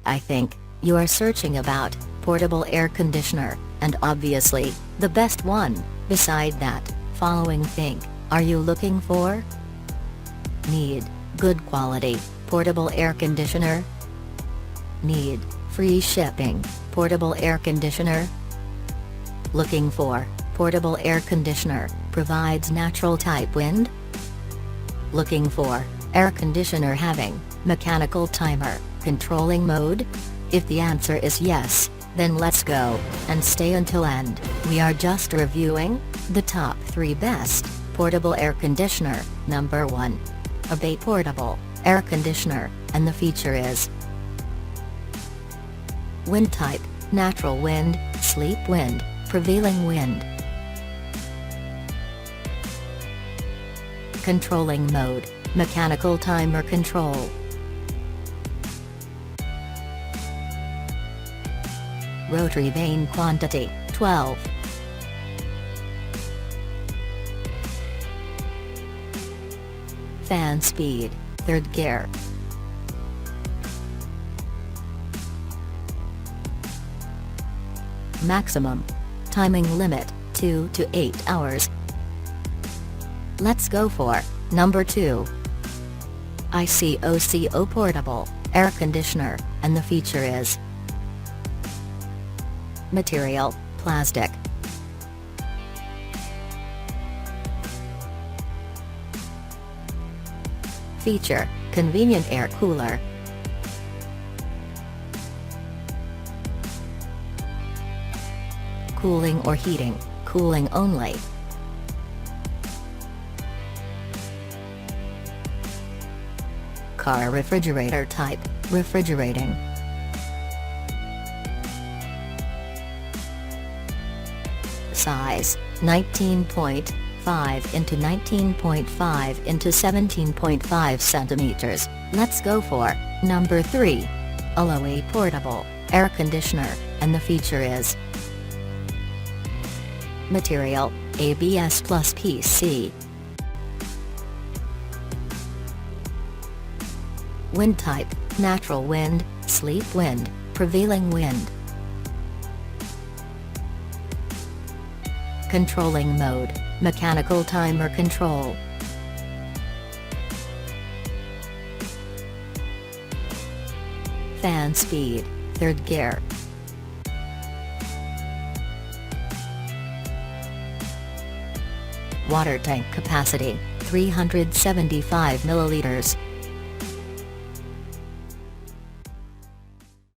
I think you are searching about portable air conditioner, and obviously, the best one. Beside that, following think, are you looking for? Need good quality portable air conditioner? Need free shipping portable air conditioner? Looking for portable air conditioner provides natural type wind? Looking for air conditioner having mechanical timer controlling mode? If the answer is yes, then let's go and stay until end. We are just reviewing the top 3 best portable air conditioner. Number 1. Abay portable air conditioner, and the feature is wind type, natural wind, sleep wind, prevailing wind. Controlling mode, mechanical timer control. Rotary vane quantity, 12. Fan speed, 3rd gear. Maximum timing limit, 2 to 8 hours. Let's go for number 2. ICOCO portable air conditioner, and the feature is material, plastic. Feature, convenient air cooler. Cooling or heating, cooling only. Car refrigerator type, refrigerating. Size, 19.5 into 19.5 into 17.5 centimeters. Let's go for number 3. OLOEY portable air conditioner, and the feature is material, ABS plus PC. Wind type, natural wind, sleep wind, prevailing wind. Controlling mode, mechanical timer control. Fan speed, 3rd gear. Water tank capacity, 375 milliliters.